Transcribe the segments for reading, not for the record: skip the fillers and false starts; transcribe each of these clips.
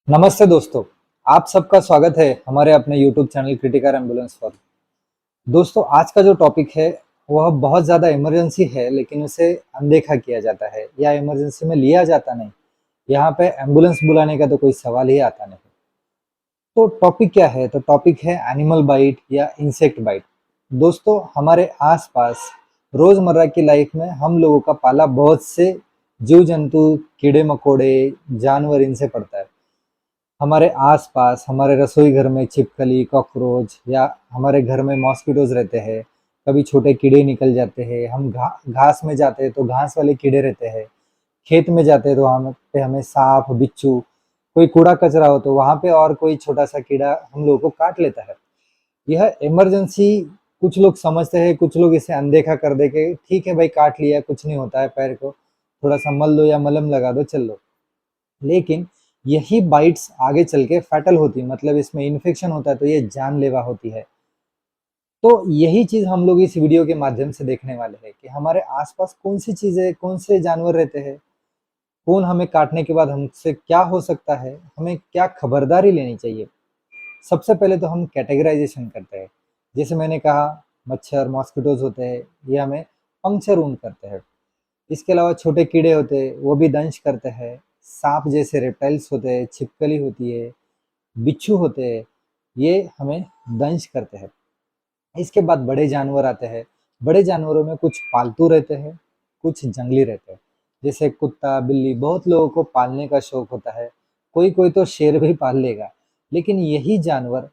नमस्ते दोस्तों। आप सबका स्वागत है हमारे अपने YouTube चैनल क्रिटिकल एम्बुलेंस पर। दोस्तों, आज का जो टॉपिक है वह बहुत ज़्यादा इमरजेंसी है, लेकिन उसे अनदेखा किया जाता है या इमरजेंसी में लिया जाता नहीं। यहाँ पे एम्बुलेंस बुलाने का तो कोई सवाल ही आता नहीं। तो टॉपिक क्या है? तो टॉपिक है एनिमल बाइट या इंसेक्ट बाइट। दोस्तों, हमारे आसपास रोजमर्रा की लाइफ में हम लोगों का पाला बहुत से जीव जंतु, कीड़े मकोड़े, जानवर इनसे पड़ता है। हमारे आसपास हमारे रसोई घर में छिपकली, कॉकरोच या हमारे घर में मॉस्किटोज रहते हैं। कभी छोटे कीड़े निकल जाते हैं। हम घास में जाते हैं तो घास वाले कीड़े रहते हैं। खेत में जाते हैं तो वहाँ पे हमें सांप, बिच्छू, कोई कूड़ा कचरा हो तो वहाँ पे और कोई छोटा सा कीड़ा हम लोगों को काट लेता है। यह इमरजेंसी कुछ लोग समझते हैं, कुछ लोग इसे अनदेखा कर दे के ठीक है भाई, काट लिया, कुछ नहीं होता है, पैर को थोड़ा सा मल दो या मलहम लगा दो, चल लो। लेकिन यही बाइट्स आगे चल के फैटल होती है, मतलब इसमें इन्फेक्शन होता है तो ये जानलेवा होती है। तो यही चीज हम लोग इस वीडियो के माध्यम से देखने वाले हैं कि हमारे आसपास कौन सी चीजें, कौन से जानवर रहते हैं, कौन हमें काटने के बाद हमसे क्या हो सकता है, हमें क्या खबरदारी लेनी चाहिए। सबसे पहले तो हम कैटेगराइजेशन करते हैं। जैसे मैंने कहा, मच्छर, मॉस्किटोज होते हैं, ये हमें पंक्चर वुंड करते हैं। इसके अलावा छोटे कीड़े होते हैं, वो भी दंश करते हैं। सांप जैसे रेप्टाइल्स होते हैं, छिपकली होती है, बिच्छू होते हैं, ये हमें दंश करते हैं। इसके बाद बड़े जानवर आते हैं। बड़े जानवरों में कुछ पालतू रहते हैं, कुछ जंगली रहते हैं। जैसे कुत्ता, बिल्ली, बहुत लोगों को पालने का शौक होता है। कोई कोई तो शेर भी पाल लेगा। लेकिन यही जानवर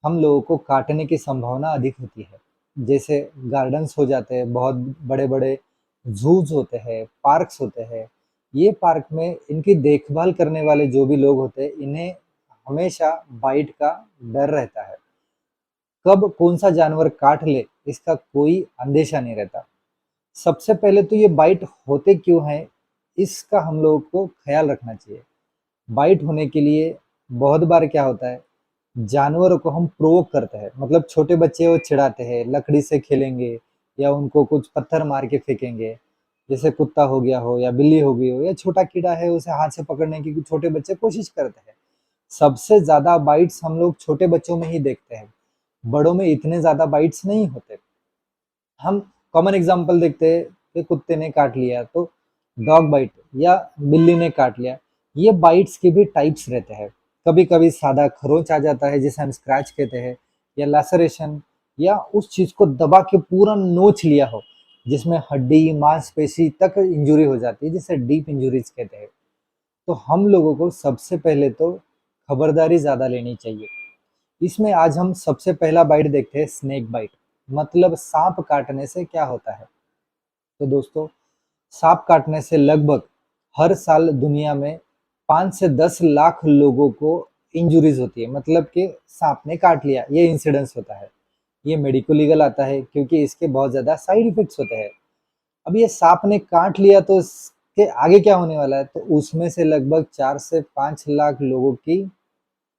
हम लोगों को काटने की संभावना अधिक होती है। जैसे गार्डन्स हो जाते हैं, बहुत बड़े बड़े जूज होते हैं, पार्क्स होते हैं। ये पार्क में इनकी देखभाल करने वाले जो भी लोग होते हैं, इन्हें हमेशा बाइट का डर रहता है। कब कौन सा जानवर काट ले, इसका कोई अंदेशा नहीं रहता। सबसे पहले तो ये बाइट होते क्यों हैं, इसका हम लोगों को ख्याल रखना चाहिए। बाइट होने के लिए बहुत बार क्या होता है, जानवरों को हम प्रोवोक करते हैं, मतलब छोटे बच्चे वो चिढ़ाते हैं, लकड़ी से खेलेंगे या उनको कुछ पत्थर मार के फेंकेंगे। जैसे कुत्ता हो गया हो या बिल्ली हो गई हो या छोटा कीड़ा है, उसे हाथ से पकड़ने की छोटे बच्चे कोशिश करते हैं। सबसे ज्यादा बाइट्स हम लोग छोटे बच्चों में ही देखते हैं, बड़ों में इतने ज्यादा बाइट्स नहीं होते। हम कॉमन एग्जांपल देखते हैं कि कुत्ते ने काट लिया तो डॉग बाइट, या बिल्ली ने काट लिया। ये बाइट्स के भी टाइप्स रहते हैं। कभी कभी सादा खरोंच आ जाता है जिसे हम स्क्रैच कहते हैं, या लैसरेशन, या उस चीज को दबा के पूरा नोच लिया हो जिसमें हड्डी, मांसपेशी तक इंजुरी हो जाती है, जिसे डीप इंजुरीज कहते हैं। तो हम लोगों को सबसे पहले तो खबरदारी ज्यादा लेनी चाहिए। इसमें आज हम सबसे पहला बाइट देखते हैं, स्नेक बाइट, मतलब सांप काटने से क्या होता है। तो दोस्तों, सांप काटने से लगभग हर साल दुनिया में 5 से 10 लाख लोगों को इंजुरीज होती है, मतलब कि सांप ने काट लिया, ये इंसिडेंस होता है। ये मेडिको लीगल आता है क्योंकि इसके बहुत ज्यादा साइड इफेक्ट्स होते हैं। अब ये सांप ने काट लिया तो इसके आगे क्या होने वाला है, तो उसमें से लगभग 4 से 5 लाख लोगों की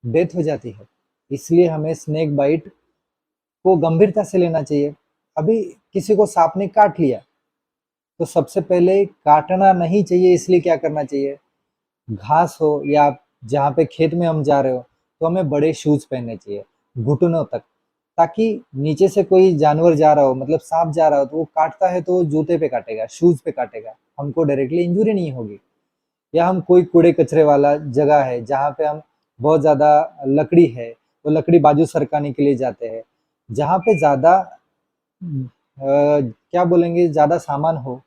डेथ हो जाती है। इसलिए हमें स्नेक बाइट को गंभीरता से लेना चाहिए। अभी किसी को सांप ने काट लिया तो सबसे पहले काटना नहीं चाहिए, इसलिए क्या करना चाहिए, घास हो या आप जहाँ पे खेत में हम जा रहे हो तो हमें बड़े शूज पहनने चाहिए, घुटनों तक, ताकि नीचे से कोई जानवर जा रहा हो, मतलब सांप जा रहा हो, तो वो काटता है तो वो जूते पे काटेगा, शूज पे काटेगा, हमको डायरेक्टली इंजुरी नहीं होगी। या हम कोई कूड़े कचरे वाला जगह है जहाँ पे हम बहुत ज्यादा लकड़ी है, तो लकड़ी बाजू सरकाने के लिए जाते हैं, जहाँ पे ज्यादा क्या बोलेंगे, ज्यादा सामान हो,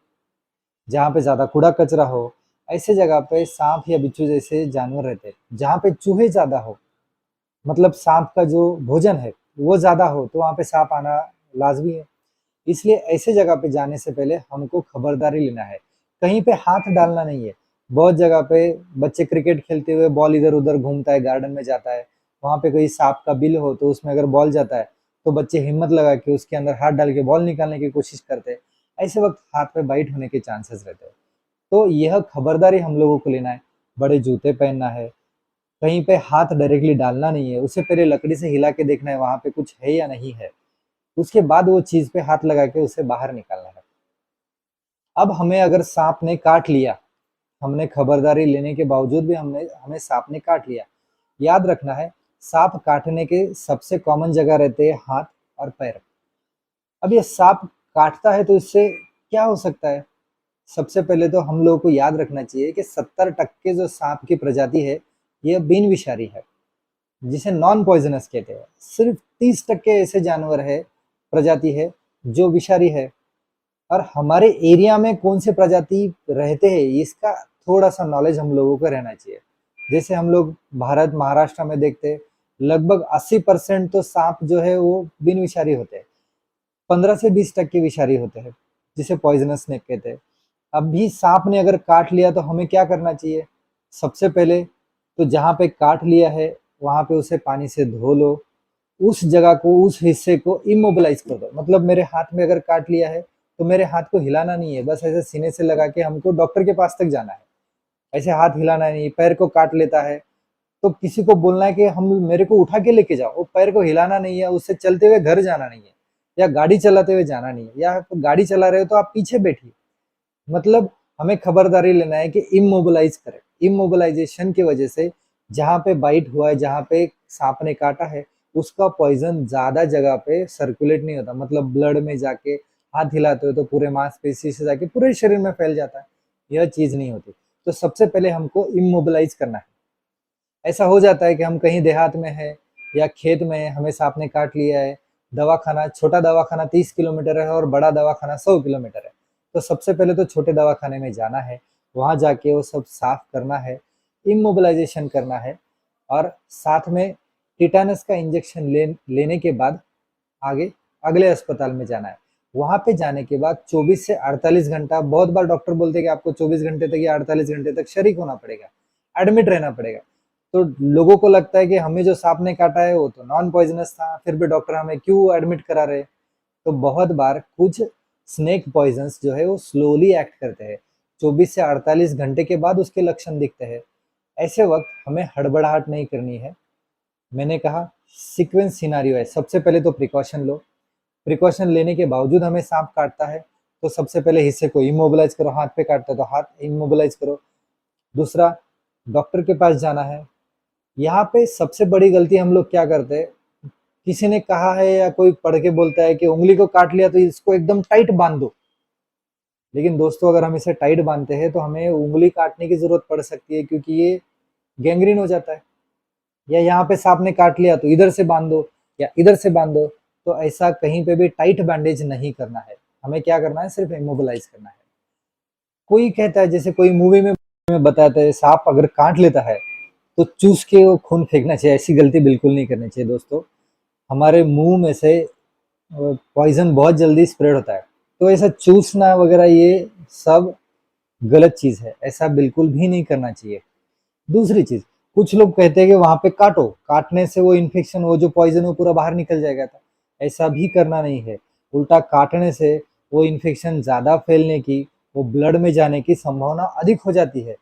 जहाँ पे ज्यादा कूड़ा कचरा हो, ऐसे जगह पे सांप या बिच्छू जैसे जानवर रहते हैं। जहाँ पे चूहे ज्यादा हो, मतलब सांप का जो भोजन है वो ज्यादा हो, तो वहाँ पे सांप आना लाजमी है। इसलिए ऐसे जगह पे जाने से पहले हमको खबरदारी लेना है, कहीं पे हाथ डालना नहीं है। बहुत जगह पे बच्चे क्रिकेट खेलते हुए बॉल इधर उधर घूमता है, गार्डन में जाता है, वहां पे कोई सांप का बिल हो तो उसमें अगर बॉल जाता है तो बच्चे हिम्मत लगा के उसके अंदर हाथ डाल के बॉल निकालने की कोशिश करते हैं। ऐसे वक्त हाथ पे बाइट होने के चांसेस रहते हैं। तो यह खबरदारी हम लोगों को लेना है। बड़े जूते पहनना है, कहीं पे हाथ डायरेक्टली डालना नहीं है, उससे पहले लकड़ी से हिला के देखना है वहां पे कुछ है या नहीं है, उसके बाद वो चीज पे हाथ लगा के उसे बाहर निकालना है। अब हमें अगर सांप ने काट लिया हमने खबरदारी लेने के बावजूद भी हमें सांप ने काट लिया। याद रखना है, सांप काटने के सबसे कॉमन जगह रहते हैं हाथ और पैर। अब ये सांप काटता है तो इससे क्या हो सकता है? सबसे पहले तो हम लोगों को याद रखना चाहिए कि 70% जो सांप की प्रजाति है, ये बिन विषारी है, जिसे नॉन पॉइजनस कहते हैं। सिर्फ 30% ऐसे जानवर है, प्रजाति है, जो विषारी है। और हमारे एरिया में कौन से प्रजाति रहते हैं, इसका थोड़ा सा नॉलेज हम लोगों को रहना चाहिए। जैसे हम लोग भारत महाराष्ट्र में देखते हैं, लगभग 80% तो सांप जो है वो बिन विषारी होते हैं, 15 से 20% विषारी होते हैं, जिसे पॉइजनस स्नेक कहते हैं। अब भी सांप ने अगर काट लिया तो हमें क्या करना चाहिए? सबसे पहले तो जहाँ पे काट लिया है वहां पे उसे पानी से धो लो, उस जगह को, उस हिस्से को इमोबिलाइज कर दो। मतलब मेरे हाथ में अगर काट लिया है तो मेरे हाथ को हिलाना नहीं है, बस ऐसे सीने से लगा के हमको डॉक्टर के पास तक जाना है। ऐसे हाथ हिलाना नहीं। पैर को काट लेता है तो किसी को बोलना है कि हम मेरे को उठा के लेके जाओ, वो पैर को हिलाना नहीं है, उससे चलते हुए घर जाना नहीं है, या गाड़ी चलाते हुए जाना नहीं है, या गाड़ी चला रहे हो तो आप पीछे बैठिए। मतलब हमें खबरदारी लेना है कि इमोबिलाइज करें। इमोबिलाइजेशन की वजह से जहाँ पे बाइट हुआ है, जहाँ पे सांप ने काटा है, उसका पॉइजन ज्यादा जगह पे सर्कुलेट नहीं होता। मतलब ब्लड में जाके हाथ हिलाते हो तो पूरे मांसपेशी से जाके पूरे शरीर में फैल जाता है, यह चीज नहीं होती। तो सबसे पहले हमको इमोबिलाइज करना है। ऐसा हो जाता है कि हम कहीं देहात में है या खेत में है, हमें सांप ने काट लिया है, दवाखाना, छोटा दवाखाना 30 किलोमीटर है और बड़ा दवाखाना 100 किलोमीटर है। तो सबसे पहले तो छोटे दवाखाने में जाना है, वहां जाके वो सब साफ करना है, इमोबिलाइजेशन करना है, और साथ में टिटानस का इंजेक्शन लेने के बाद आगे अगले अस्पताल में जाना है। वहां पे जाने के बाद 24 से 48 घंटा, बहुत बार डॉक्टर बोलते हैं कि आपको 24 घंटे तक या 48 घंटे तक शरीक होना पड़ेगा, एडमिट रहना पड़ेगा। तो लोगों को लगता है कि हमें जो सांप ने काटा है वो तो नॉन पॉइजनस था, फिर भी डॉक्टर हमें क्यों एडमिट करा रहे? तो बहुत बार कुछ स्नेक पॉइजन्स जो है वो स्लोली एक्ट करते हैं, 24 से 48 घंटे के बाद उसके लक्षण दिखते हैं। ऐसे वक्त हमें हड़बड़ाहट नहीं करनी है। मैंने कहा सीक्वेंस सिनारियो है, सबसे पहले तो प्रिकॉशन लो। प्रिकॉशन लेने के बावजूद हमें सांप काटता है तो सबसे पहले हिस्से को इमोबिलाइज करो, हाथ पे काटता है तो हाथ इमोबिलाइज करो। दूसरा, डॉक्टर के पास जाना है। यहाँ पे सबसे बड़ी गलती हम लोग क्या करते हैं, किसी ने कहा है या कोई पढ़ के बोलता है कि उंगली को काट लिया तो इसको एकदम टाइट बांध दो। लेकिन दोस्तों, अगर हम इसे टाइट बांधते हैं तो हमें उंगली काटने की जरूरत पड़ सकती है, क्योंकि ये गैंग्रीन हो जाता है। या यहाँ पे सांप ने काट लिया तो इधर से बांध दो या इधर से बांध दो। तो ऐसा कहीं पे भी टाइट बैंडेज नहीं करना है, हमें क्या करना है, सिर्फ इमोबिलाइज करना है। कोई कहता है, जैसे कोई मूवी में बताता है, सांप अगर काट लेता है तो चूस के वो खून फेंकना चाहिए। ऐसी गलती बिल्कुल नहीं करनी चाहिए दोस्तों। हमारे मुंह में से पॉइजन बहुत जल्दी स्प्रेड होता है, तो ऐसा चूसना वगैरह ये सब गलत चीज है, ऐसा बिल्कुल भी नहीं करना चाहिए। दूसरी चीज, कुछ लोग कहते हैं कि वहां पे काटो, काटने से वो इन्फेक्शन, वो जो पॉइजन वो पूरा बाहर निकल जाएगा था। ऐसा भी करना नहीं है। उल्टा काटने से वो इन्फेक्शन ज्यादा फैलने की, वो ब्लड में जाने की संभावना अधिक हो जाती है।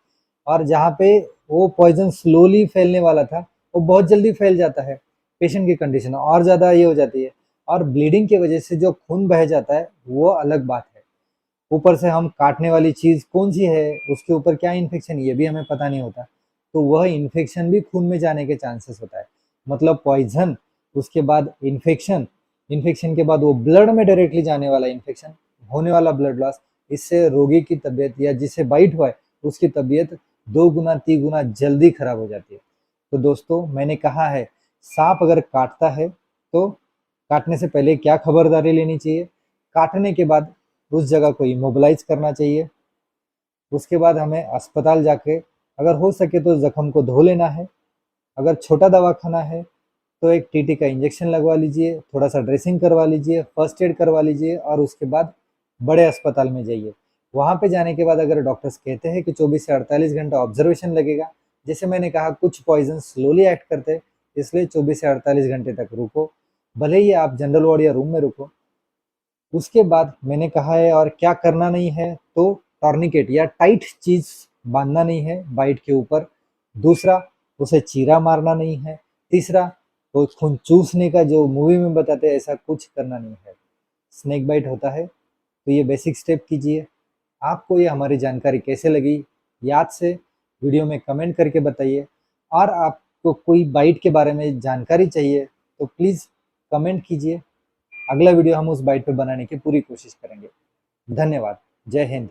और जहाँ पे वो पॉइजन स्लोली फैलने वाला था वो बहुत जल्दी फैल जाता है, पेशेंट की कंडीशन और ज्यादा ये हो जाती है। और ब्लीडिंग की वजह से जो खून बह जाता है वो अलग बात है। ऊपर से हम काटने वाली चीज कौन सी है, उसके ऊपर क्या इन्फेक्शन, ये भी हमें पता नहीं होता। तो वह इन्फेक्शन भी खून में जाने के चांसेस होता है। मतलब पॉइजन, उसके बाद इन्फेक्शन, इन्फेक्शन के बाद वो ब्लड में डायरेक्टली जाने वाला इन्फेक्शन, होने वाला ब्लड लॉस, इससे रोगी की तबीयत या जिसे बाइट हुआ है उसकी तबीयत 2 गुना 3 गुना जल्दी खराब हो जाती है। तो दोस्तों, मैंने कहा है, सांप अगर काटता है तो काटने से पहले क्या खबरदारी लेनी चाहिए, काटने के बाद उस जगह को इमोबिलाइज करना चाहिए। उसके बाद हमें अस्पताल जाके अगर हो सके तो जख्म को धो लेना है। अगर छोटा दवाखाना है तो एक टीटी का इंजेक्शन लगवा लीजिए, थोड़ा सा ड्रेसिंग करवा लीजिए, फर्स्ट एड करवा लीजिए, और उसके बाद बड़े अस्पताल में जाइए। वहाँ पे जाने के बाद अगर डॉक्टर्स कहते हैं कि 24 से 48 घंटा ऑब्जर्वेशन लगेगा, जैसे मैंने कहा कुछ पॉइजन स्लोली एक्ट करते हैं, इसलिए 24 से 48 घंटे तक रुको, भले ही आप जनरल वार्ड या रूम में रुको। उसके बाद मैंने कहा है और क्या करना नहीं है, तो टॉर्निकेट या टाइट चीज बांधना नहीं है बाइट के ऊपर। दूसरा, उसे चीरा मारना नहीं है। तीसरा, वो खून चूसने का जो मूवी में बताते हैं ऐसा कुछ करना नहीं है। स्नेक बाइट होता है तो ये बेसिक स्टेप कीजिए। आपको ये हमारी जानकारी कैसे लगी याद से वीडियो में कमेंट करके बताइए। और आपको कोई बाइट के बारे में जानकारी चाहिए तो प्लीज़ कमेंट कीजिए। अगला वीडियो हम उस बाइट पे बनाने की पूरी कोशिश करेंगे। धन्यवाद। जय हिंद।